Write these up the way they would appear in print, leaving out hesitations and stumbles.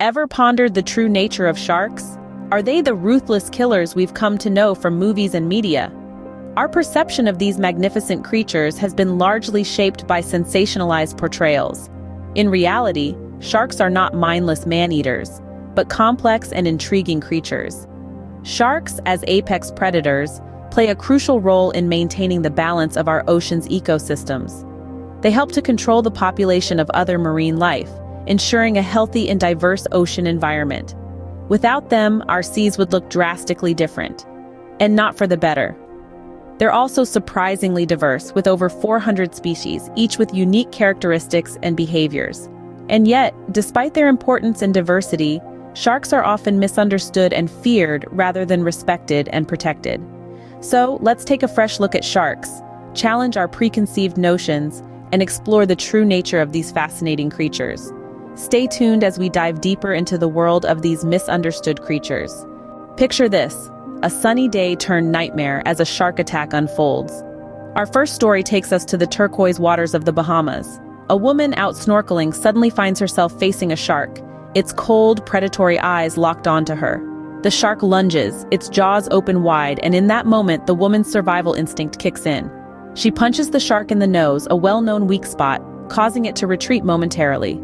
Ever pondered the true nature of sharks? Are they the ruthless killers we've come to know from movies and media? Our perception of these magnificent creatures has been largely shaped by sensationalized portrayals. In reality, sharks are not mindless man-eaters, but complex and intriguing creatures. Sharks, as apex predators, play a crucial role in maintaining the balance of our ocean's ecosystems. They help to control the population of other marine life, ensuring a healthy and diverse ocean environment. Without them, our seas would look drastically different, and not for the better. They're also surprisingly diverse, with over 400 species, each with unique characteristics and behaviors. And yet, despite their importance and diversity, sharks are often misunderstood and feared rather than respected and protected. So, let's take a fresh look at sharks, challenge our preconceived notions, and explore the true nature of these fascinating creatures. Stay tuned as we dive deeper into the world of these misunderstood creatures. Picture this, a sunny day turned nightmare as a shark attack unfolds. Our first story takes us to the turquoise waters of the Bahamas. A woman out snorkeling suddenly finds herself facing a shark, its cold, predatory eyes locked onto her. The shark lunges, its jaws open wide, and in that moment, the woman's survival instinct kicks in. She punches the shark in the nose, a well-known weak spot, causing it to retreat momentarily.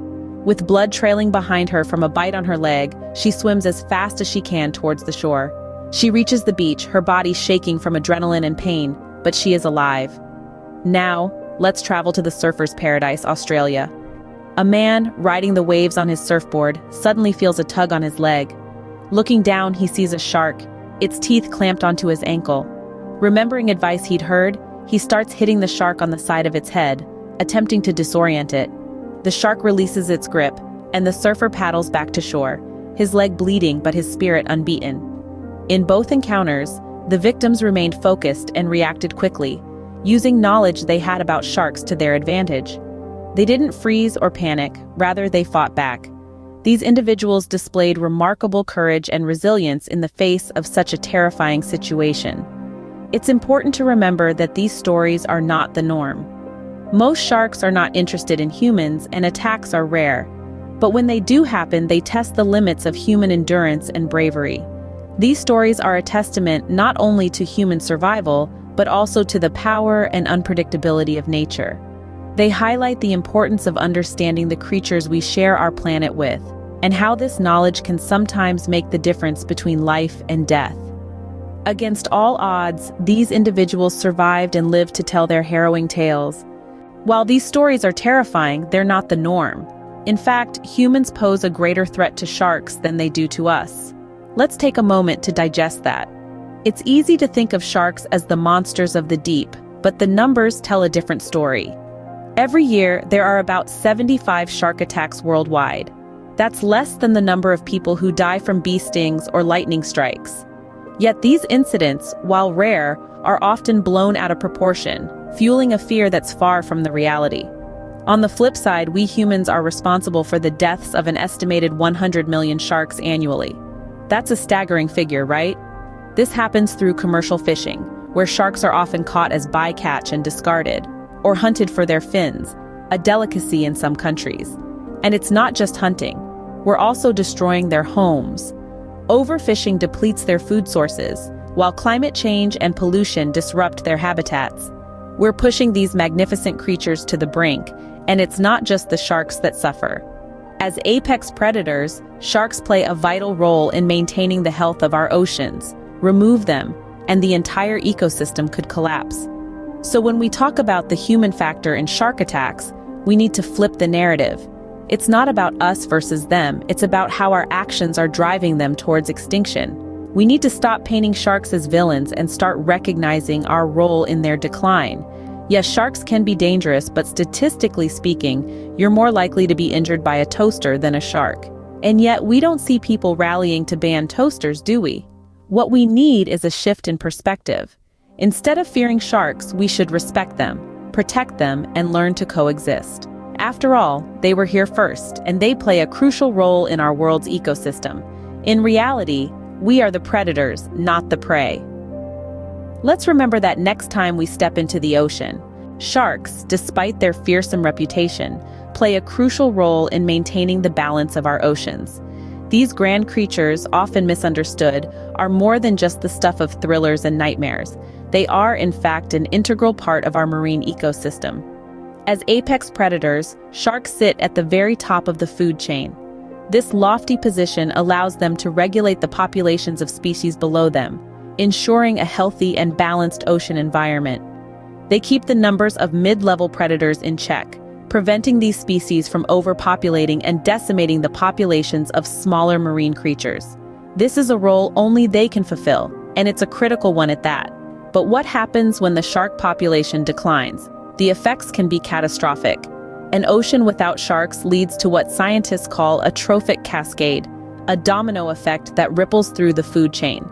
With blood trailing behind her from a bite on her leg, she swims as fast as she can towards the shore. She reaches the beach, her body shaking from adrenaline and pain, but she is alive. Now, let's travel to the surfer's paradise, Australia. A man, riding the waves on his surfboard, suddenly feels a tug on his leg. Looking down, he sees a shark, its teeth clamped onto his ankle. Remembering advice he'd heard, he starts hitting the shark on the side of its head, attempting to disorient it. The shark releases its grip, and the surfer paddles back to shore, his leg bleeding but his spirit unbeaten. In both encounters, the victims remained focused and reacted quickly, using knowledge they had about sharks to their advantage. They didn't freeze or panic, rather they fought back. These individuals displayed remarkable courage and resilience in the face of such a terrifying situation. It's important to remember that these stories are not the norm. Most sharks are not interested in humans, and attacks are rare. But when they do happen, they test the limits of human endurance and bravery. These stories are a testament not only to human survival, but also to the power and unpredictability of nature. They highlight the importance of understanding the creatures we share our planet with, and how this knowledge can sometimes make the difference between life and death. Against all odds, these individuals survived and lived to tell their harrowing tales. While these stories are terrifying, they're not the norm. In fact, humans pose a greater threat to sharks than they do to us. Let's take a moment to digest that. It's easy to think of sharks as the monsters of the deep, but the numbers tell a different story. Every year, there are about 75 shark attacks worldwide. That's less than the number of people who die from bee stings or lightning strikes. Yet these incidents, while rare, are often blown out of proportion, fueling a fear that's far from the reality. On the flip side, we humans are responsible for the deaths of an estimated 100 million sharks annually. That's a staggering figure, right? This happens through commercial fishing, where sharks are often caught as bycatch and discarded, or hunted for their fins, a delicacy in some countries. And it's not just hunting. We're also destroying their homes. Overfishing depletes their food sources, while climate change and pollution disrupt their habitats. We're pushing these magnificent creatures to the brink, and it's not just the sharks that suffer. As apex predators, sharks play a vital role in maintaining the health of our oceans. Remove them, and the entire ecosystem could collapse. So when we talk about the human factor in shark attacks, we need to flip the narrative. It's not about us versus them, it's about how our actions are driving them towards extinction. We need to stop painting sharks as villains and start recognizing our role in their decline. Yes, sharks can be dangerous, but statistically speaking, you're more likely to be injured by a toaster than a shark. And yet, we don't see people rallying to ban toasters, do we? What we need is a shift in perspective. Instead of fearing sharks, we should respect them, protect them, and learn to coexist. After all, they were here first, and they play a crucial role in our world's ecosystem. In reality, we are the predators, not the prey. Let's remember that next time we step into the ocean. Sharks, despite their fearsome reputation, play a crucial role in maintaining the balance of our oceans. These grand creatures, often misunderstood, are more than just the stuff of thrillers and nightmares. They are, in fact, an integral part of our marine ecosystem. As apex predators, sharks sit at the very top of the food chain. This lofty position allows them to regulate the populations of species below them, ensuring a healthy and balanced ocean environment. They keep the numbers of mid-level predators in check, preventing these species from overpopulating and decimating the populations of smaller marine creatures. This is a role only they can fulfill, and it's a critical one at that. But what happens when the shark population declines? The effects can be catastrophic. An ocean without sharks leads to what scientists call a trophic cascade, a domino effect that ripples through the food chain.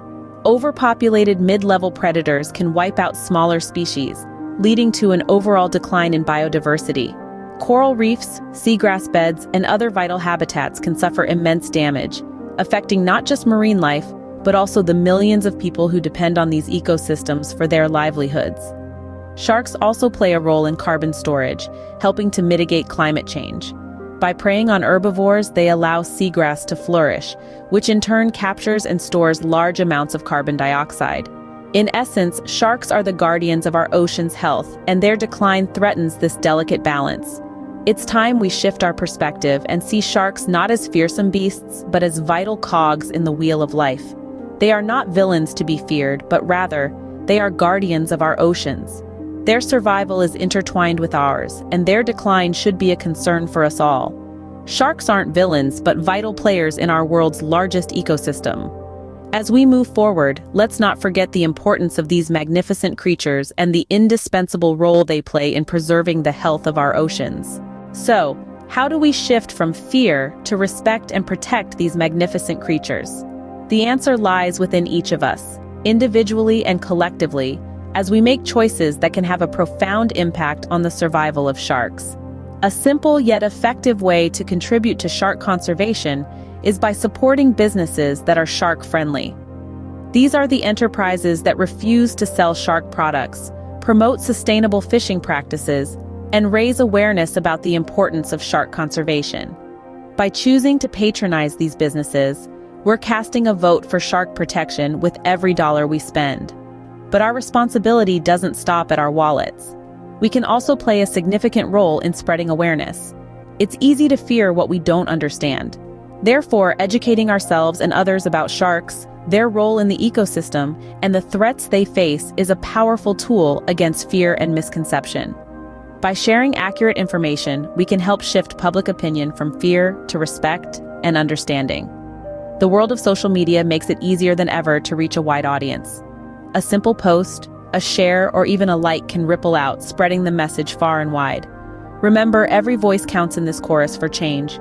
Overpopulated mid-level predators can wipe out smaller species, leading to an overall decline in biodiversity. Coral reefs, seagrass beds, and other vital habitats can suffer immense damage, affecting not just marine life, but also the millions of people who depend on these ecosystems for their livelihoods. Sharks also play a role in carbon storage, helping to mitigate climate change. By preying on herbivores, they allow seagrass to flourish, which in turn captures and stores large amounts of carbon dioxide. In essence, sharks are the guardians of our ocean's health, and their decline threatens this delicate balance. It's time we shift our perspective and see sharks not as fearsome beasts, but as vital cogs in the wheel of life. They are not villains to be feared, but rather, they are guardians of our oceans. Their survival is intertwined with ours, and their decline should be a concern for us all. Sharks aren't villains, but vital players in our world's largest ecosystem. As we move forward, let's not forget the importance of these magnificent creatures and the indispensable role they play in preserving the health of our oceans. So, how do we shift from fear to respect and protect these magnificent creatures? The answer lies within each of us, individually and collectively, as we make choices that can have a profound impact on the survival of sharks. A simple yet effective way to contribute to shark conservation is by supporting businesses that are shark-friendly. These are the enterprises that refuse to sell shark products, promote sustainable fishing practices, and raise awareness about the importance of shark conservation. By choosing to patronize these businesses, we're casting a vote for shark protection with every dollar we spend. But our responsibility doesn't stop at our wallets. We can also play a significant role in spreading awareness. It's easy to fear what we don't understand. Therefore, educating ourselves and others about sharks, their role in the ecosystem, and the threats they face is a powerful tool against fear and misconception. By sharing accurate information, we can help shift public opinion from fear to respect and understanding. The world of social media makes it easier than ever to reach a wide audience. A simple post, a share, or even a like can ripple out, spreading the message far and wide. Remember, every voice counts in this chorus for change.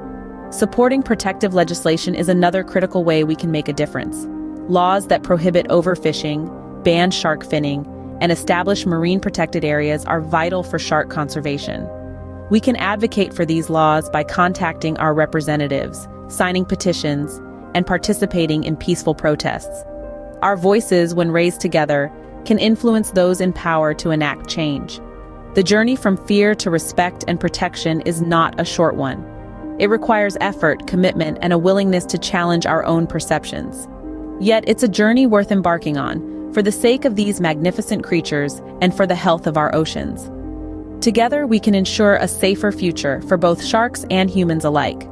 Supporting protective legislation is another critical way we can make a difference. Laws that prohibit overfishing, ban shark finning, and establish marine protected areas are vital for shark conservation. We can advocate for these laws by contacting our representatives, signing petitions, and participating in peaceful protests. Our voices, when raised together, can influence those in power to enact change. The journey from fear to respect and protection is not a short one. It requires effort, commitment, and a willingness to challenge our own perceptions. Yet it's a journey worth embarking on, for the sake of these magnificent creatures and for the health of our oceans. Together, we can ensure a safer future for both sharks and humans alike.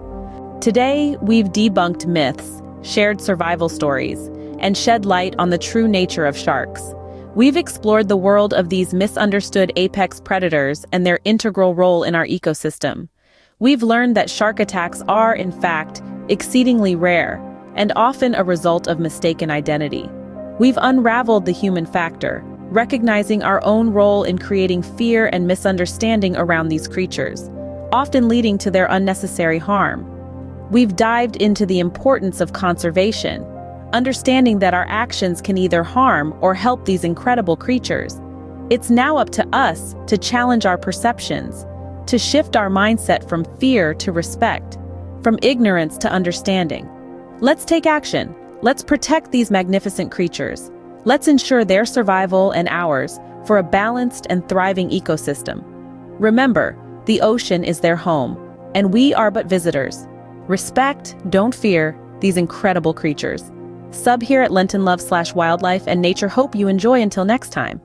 Today, we've debunked myths, shared survival stories, and shed light on the true nature of sharks. We've explored the world of these misunderstood apex predators and their integral role in our ecosystem. We've learned that shark attacks are, in fact, exceedingly rare, and often a result of mistaken identity. We've unraveled the human factor, recognizing our own role in creating fear and misunderstanding around these creatures, often leading to their unnecessary harm. We've dived into the importance of conservation, understanding that our actions can either harm or help these incredible creatures. It's now up to us to challenge our perceptions, to shift our mindset from fear to respect, from ignorance to understanding. Let's take action. Let's protect these magnificent creatures. Let's ensure their survival and ours for a balanced and thriving ecosystem. Remember, the ocean is their home, and we are but visitors. Respect, don't fear, these incredible creatures. Sub here at LentonLove/Wildlife and Nature. Hope you enjoy until next time.